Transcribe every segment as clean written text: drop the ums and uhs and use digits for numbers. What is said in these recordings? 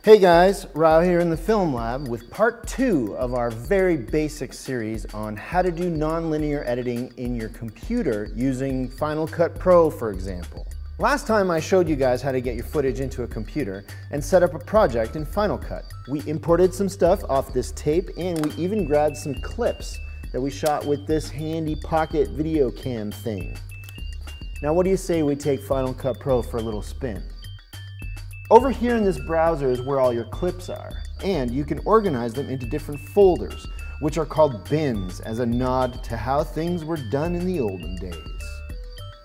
Hey guys, Rajo here in the Film Lab with part 2 of our very basic series on how to do nonlinear editing in your computer using Final Cut Pro, for example. Last time I showed you guys how to get your footage into a computer and set up a project in Final Cut. We imported some stuff off this tape and we even grabbed some clips that we shot with this handy pocket video cam thing. Now what do you say we take Final Cut Pro for a little spin? Over here in this browser is where all your clips are, and you can organize them into different folders, which are called bins as a nod to how things were done in the olden days.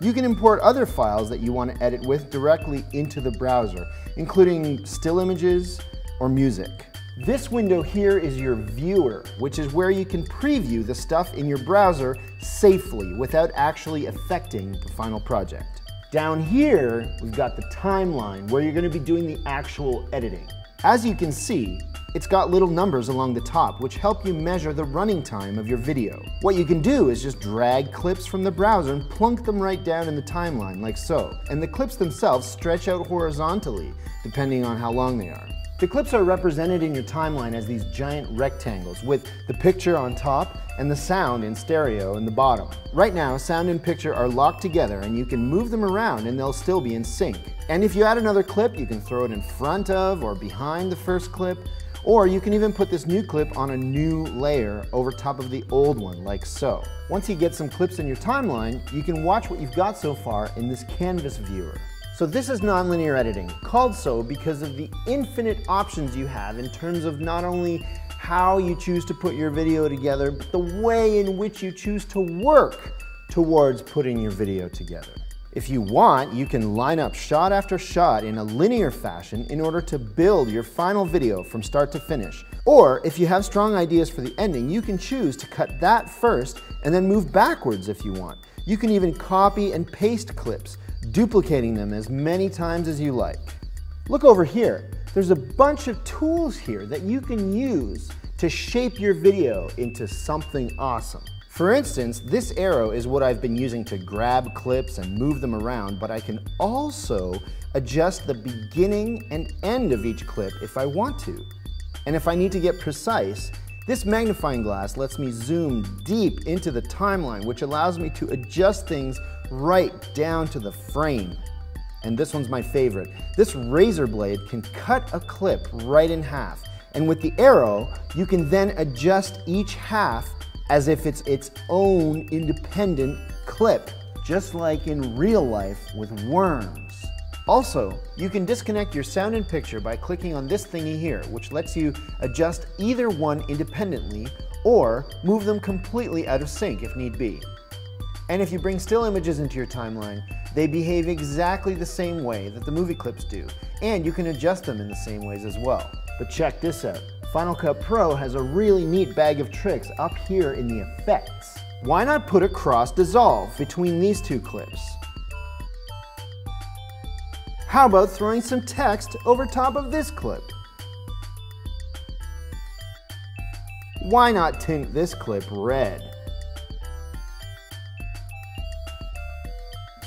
You can import other files that you want to edit with directly into the browser, including still images or music. This window here is your viewer, which is where you can preview the stuff in your browser safely without actually affecting the final project. Down here, we've got the timeline where you're going to be doing the actual editing. As you can see, it's got little numbers along the top which help you measure the running time of your video. What you can do is just drag clips from the browser and plunk them right down in the timeline like so. And the clips themselves stretch out horizontally depending on how long they are. The clips are represented in your timeline as these giant rectangles with the picture on top and the sound in stereo in the bottom. Right now, sound and picture are locked together and you can move them around and they'll still be in sync. And if you add another clip, you can throw it in front of or behind the first clip, or you can even put this new clip on a new layer over top of the old one, like so. Once you get some clips in your timeline, you can watch what you've got so far in this canvas viewer. So this is nonlinear editing, called so because of the infinite options you have in terms of not only how you choose to put your video together, but the way in which you choose to work towards putting your video together. If you want, you can line up shot after shot in a linear fashion in order to build your final video from start to finish. Or if you have strong ideas for the ending, you can choose to cut that first and then move backwards if you want. You can even copy and paste clips, duplicating them as many times as you like. Look over here. There's a bunch of tools here that you can use to shape your video into something awesome. For instance, this arrow is what I've been using to grab clips and move them around, but I can also adjust the beginning and end of each clip if I want to. And if I need to get precise, this magnifying glass lets me zoom deep into the timeline, which allows me to adjust things right down to the frame. And this one's my favorite. This razor blade can cut a clip right in half. And with the arrow, you can then adjust each half as if it's its own independent clip, just like in real life with worms. Also, you can disconnect your sound and picture by clicking on this thingy here, which lets you adjust either one independently or move them completely out of sync if need be. And if you bring still images into your timeline, they behave exactly the same way that the movie clips do, and you can adjust them in the same ways as well. But check this out. Final Cut Pro has a really neat bag of tricks up here in the effects. Why not put a cross dissolve between these two clips? How about throwing some text over top of this clip? Why not tint this clip red?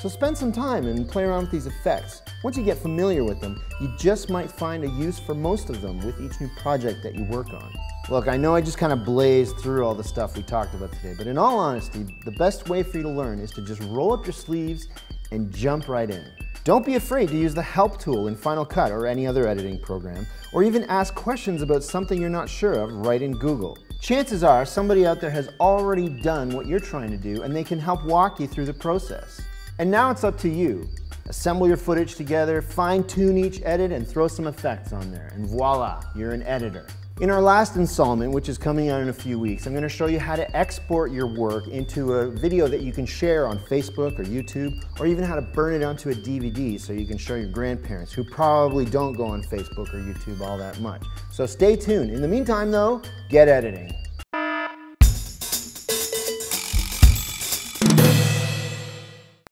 So spend some time and play around with these effects. Once you get familiar with them, you just might find a use for most of them with each new project that you work on. Look, I know I just kind of blazed through all the stuff we talked about today, but in all honesty, the best way for you to learn is to just roll up your sleeves and jump right in. Don't be afraid to use the help tool in Final Cut or any other editing program, or even ask questions about something you're not sure of right in Google. Chances are somebody out there has already done what you're trying to do and they can help walk you through the process. And now it's up to you. Assemble your footage together, fine-tune each edit, and throw some effects on there, and voila, you're an editor. In our last installment, which is coming out in a few weeks, I'm going to show you how to export your work into a video that you can share on Facebook or YouTube, or even how to burn it onto a DVD so you can show your grandparents, who probably don't go on Facebook or YouTube all that much. So stay tuned. In the meantime though, get editing.